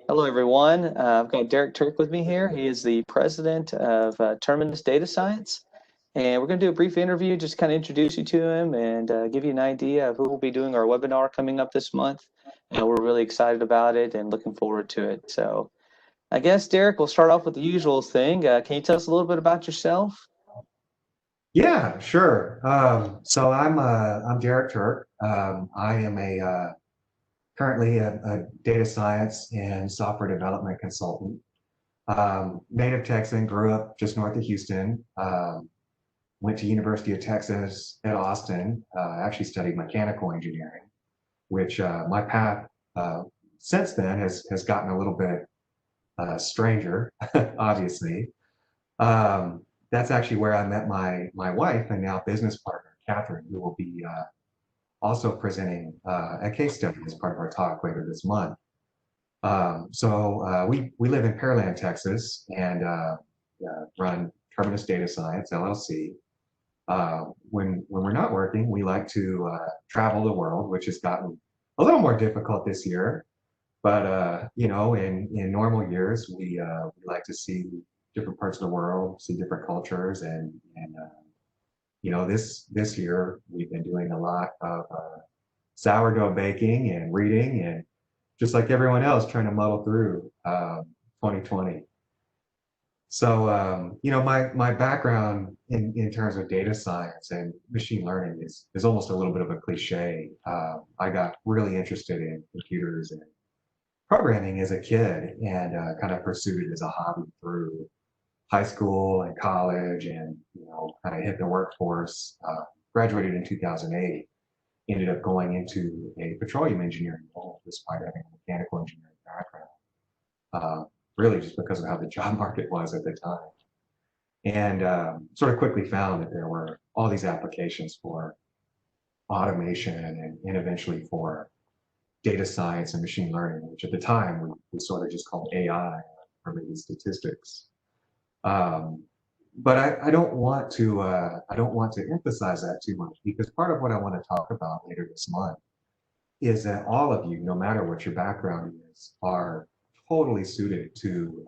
Hello, everyone. I've got Derrick Turk with me here. He is the president of Terminus Data Science. And we're going to do a brief interview, just kind of introduce you to him and give you an idea of who will be doing our webinar coming up this month. We're really excited about it and looking forward to it. So I guess, Derrick, we'll start off with the usual thing. Can you tell us a little bit about yourself? Yeah, sure. So I'm Derrick Turk. I am currently a data science and software development consultant. Native Texan, grew up just north of Houston. Went to University of Texas at Austin. Actually studied mechanical engineering, which my path since then has gotten a little bit stranger, obviously. That's actually where I met my wife and now business partner, Catherine, who will be also presenting a case study as part of our talk later this month. We live in Pearland, Texas, and run Terminus Data Science LLC. When we're not working, we like to travel the world, which has gotten a little more difficult this year. But in normal years, we like to see different parts of the world, see different cultures, and this year we've been doing a lot of sourdough baking and reading, and just like everyone else, trying to muddle through 2020. My background in terms of data science and machine learning is almost a little bit of a cliche. I got really interested in computers and programming as a kid and kind of pursued it as a hobby through high school and college and kind of hit the workforce. Graduated in 2008, ended up going into a petroleum engineering role despite having a mechanical engineering background, really just because of how the job market was at the time. And sort of quickly found that there were all these applications for automation and eventually for data science and machine learning, which at the time we sort of just called AI, or maybe statistics. Um, but I don't want to emphasize that too much, because part of what I want to talk about later this month is that all of you, no matter what your background is, are totally suited to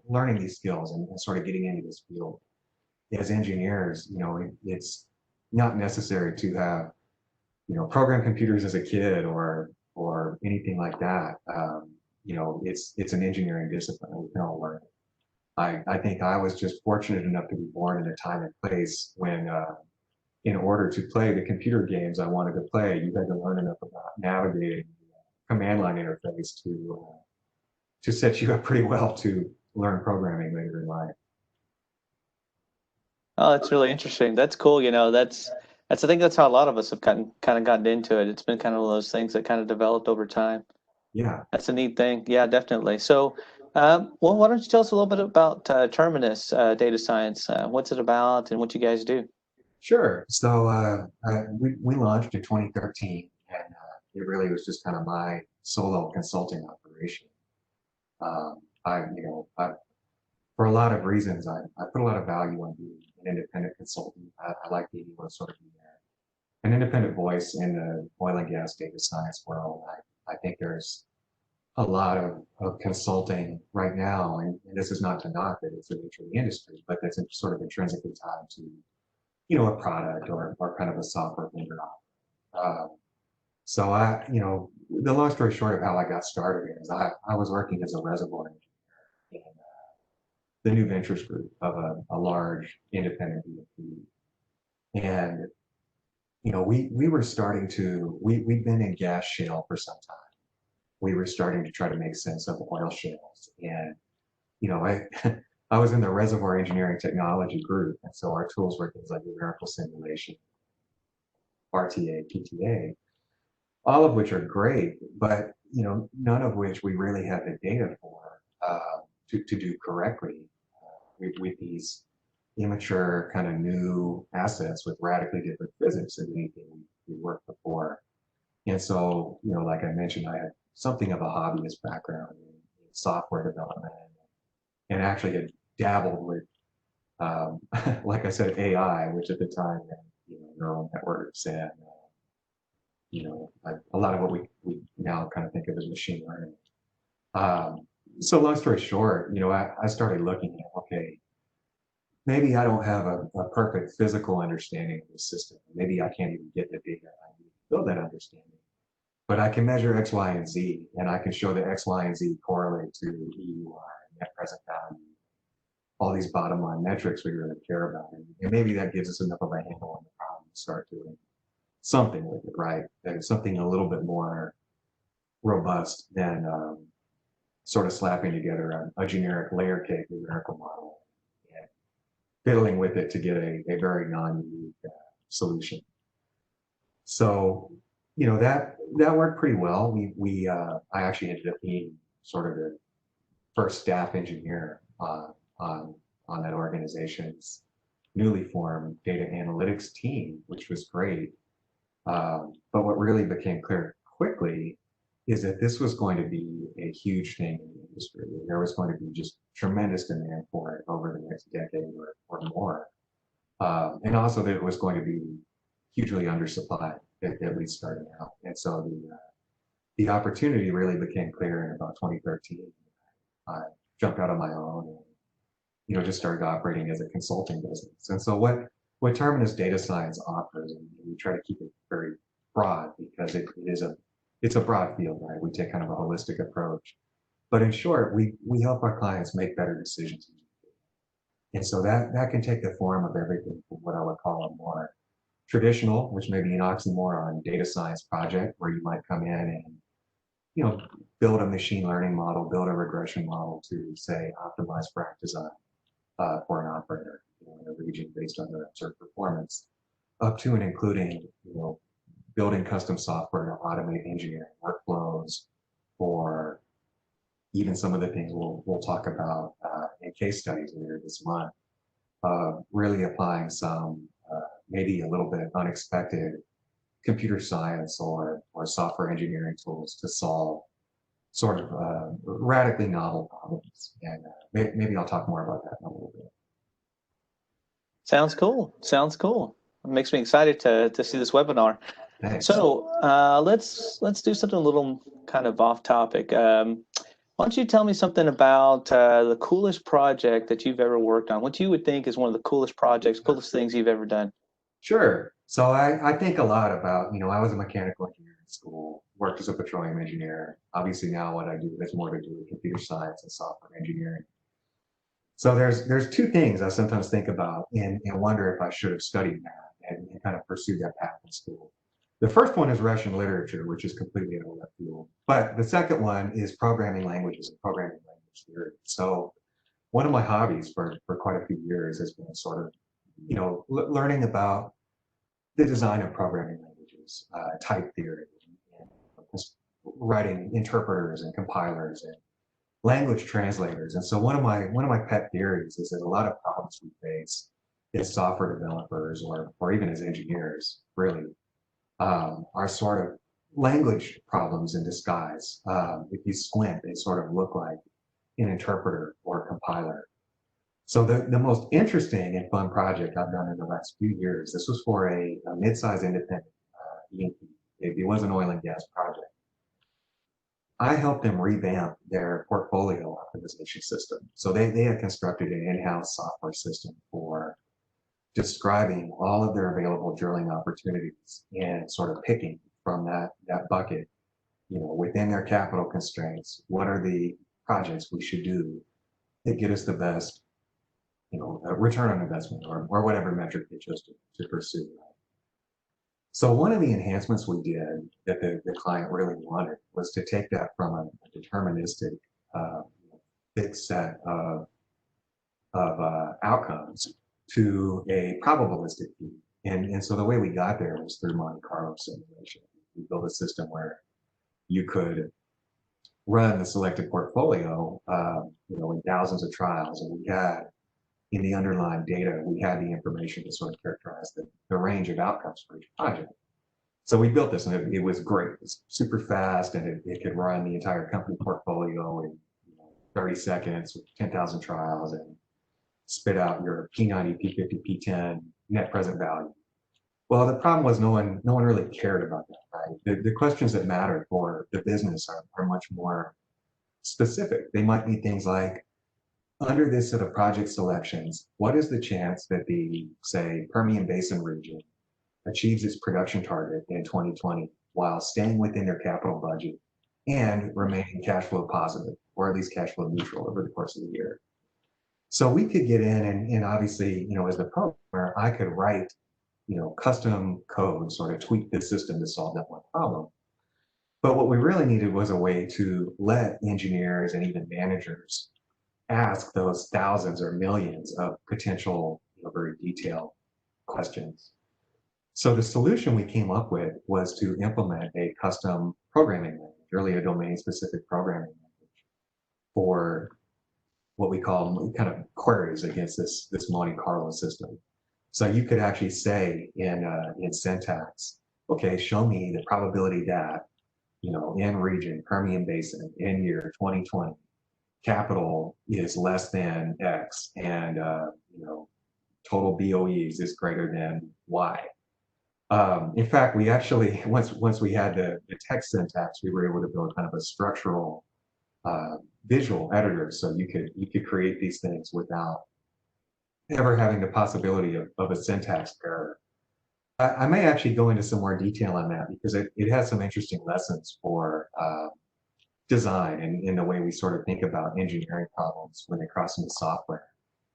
learning these skills and sort of getting into this field. As engineers, it's not necessary to have program computers as a kid or anything like that. It's an engineering discipline. We can all learn it. I think I was just fortunate enough to be born in a time and place when, in order to play the computer games I wanted to play, you had to learn enough about navigating the command line interface to set you up pretty well to learn programming later in life. Oh, that's really interesting. That's cool. That's I think that's how a lot of us have gotten into it. It's been kind of one of those things that kind of developed over time. Yeah, That's a neat thing. Yeah, definitely. So, well, why don't you tell us a little bit about Terminus Data Science? What's it about and what you guys do? sure. We launched in 2013, and it really was just kind of my solo consulting operation. For a lot of reasons, I put a lot of value on being an independent consultant. I like being able to sort of be an independent voice in the oil and gas data science world. I think there's a lot of consulting right now, and this is not to knock it, it's the nature of the industry, but that's sort of intrinsically tied to, a product or kind of a software vendor. Um, the long story short of how I got started is I was working as a reservoir engineer in the new ventures group of a large independent E&P. And, we were starting to, we'd been in gas shale for some time. We were starting to try to make sense of oil shales. And, I, I was in the reservoir engineering technology group. And so our tools were things like numerical simulation, RTA, PTA, all of which are great, but, none of which we really had the data for to do correctly with these immature kind of new assets with radically different physics than anything we worked before. And so, like I mentioned, I had something of a hobbyist background in software development and actually had dabbled with, like I said, AI, which at the time had, neural networks and, a lot of what we now kind of think of as machine learning. So long story short, I started looking at, okay, maybe I don't have a perfect physical understanding of the system. Maybe I can't even get the data I need to build that understanding. But I can measure X, Y, and Z, and I can show that X, Y, and Z correlate to EUI, net present value, all these bottom line metrics we really care about. And maybe that gives us enough of a handle on the problem to start doing something with it, right? That is something a little bit more robust than sort of slapping together a generic layer cake numerical model and fiddling with it to get a very non-unique solution. So, that worked pretty well. I actually ended up being sort of the first staff engineer on that organization's newly formed data analytics team, which was great. But what really became clear quickly is that this was going to be a huge thing in the industry. There was going to be just tremendous demand for it over the next decade or more. And also that it was going to be hugely undersupplied, at least starting out. And so the opportunity really became clear in about 2013. I jumped out on my own and just started operating as a consulting business. And so what Terminus Data Science offers, and we try to keep it very broad because it's a broad field, right? We take kind of a holistic approach. But in short, we help our clients make better decisions. And so that can take the form of everything from what I would call a more traditional, which may be an oxymoron, data science project where you might come in and build a machine learning model, build a regression model to say optimize frac design for an operator in a region based on their observed performance, up to and including building custom software to automate engineering workflows, or even some of the things we'll talk about in case studies later this month. Really applying some maybe a little bit unexpected computer science or software engineering tools to solve sort of radically novel problems. And maybe I'll talk more about that in a little bit. Sounds cool. Sounds cool. It makes me excited to see this webinar. Thanks. So let's do something a little kind of off topic. Why don't you tell me something about the coolest project that you've ever worked on? What you would think is one of the coolest projects, coolest things you've ever done? Sure. So I think a lot about, I was a mechanical engineer in school, worked as a petroleum engineer. Obviously now what I do has more to do with computer science and software engineering. So there's two things I sometimes think about and wonder if I should have studied that and kind of pursued that path in school. The first one is Russian literature, which is completely out of left field. But the second one is programming languages and programming language theory. So one of my hobbies for quite a few years has been sort of, learning about the design of programming languages, type theory, and writing interpreters and compilers and language translators. And so one of my pet theories is that a lot of problems we face as software developers or even as engineers really are sort of language problems in disguise. If you squint, they sort of look like an interpreter or a compiler. So the most interesting and fun project I've done in the last few years, this was for a mid-sized independent E&P. It was an oil and gas project. I helped them revamp their portfolio optimization system. So they had constructed an in-house software system for describing all of their available drilling opportunities and sort of picking from that bucket, within their capital constraints, what are the projects we should do that get us the best return on investment or whatever metric they chose to pursue. So one of the enhancements we did that the client really wanted was to take that from a deterministic fixed set of outcomes to a probabilistic view. And so the way we got there was through Monte Carlo simulation. We built a system where you could run the selected portfolio, in thousands of trials, and we had in the underlying data, we had the information to sort of characterize the range of outcomes for each project. So we built this, and it was great. It was super fast, and it could run the entire company portfolio in 30 seconds with 10,000 trials and spit out your P90, P50, P10 net present value. Well, the problem was no one really cared about that, right? The questions that matter for the business are much more specific. They might be things like, under this set of project selections, what is the chance that the, say, Permian Basin region achieves its production target in 2020 while staying within their capital budget and remaining cash flow positive, or at least cash flow neutral over the course of the year? So we could get in and obviously, as the programmer, I could write, custom code, sort of tweak the system to solve that one problem. But what we really needed was a way to let engineers and even managers ask those thousands or millions of potential, very detailed questions. So the solution we came up with was to implement a custom programming language, really a domain-specific programming language for what we call kind of queries against this Monte Carlo system. So you could actually say in syntax, okay, show me the probability that, in region, Permian Basin, in year 2020, capital is less than X, and total BOEs is greater than Y. In fact, we actually once we had the text syntax, we were able to build kind of a structural visual editor, so you could create these things without ever having the possibility of a syntax error. I may actually go into some more detail on that because it has some interesting lessons for design and in the way we sort of think about engineering problems when they cross into software.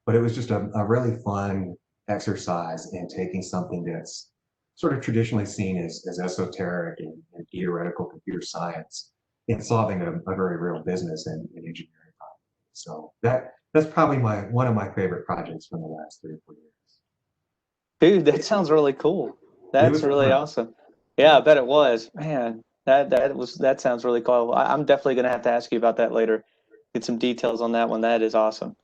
But it was just a really fun exercise in taking something that's sort of traditionally seen as esoteric and theoretical computer science and solving a very real business and engineering problem. So that's probably one of my favorite projects from the last 3 or 4 years. Dude, that sounds really cool. That's really awesome. Yeah, I bet it was. Man, that sounds really cool. I'm definitely going to have to ask you about that later. Get some details on that one. That is awesome.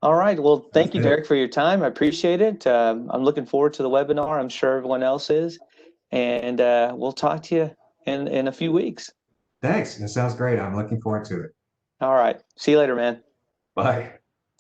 All right. Well, thank you, Derrick, for your time. I appreciate it. I'm looking forward to the webinar. I'm sure everyone else is. And we'll talk to you in a few weeks. Thanks. That sounds great. I'm looking forward to it. All right. See you later, man. Bye.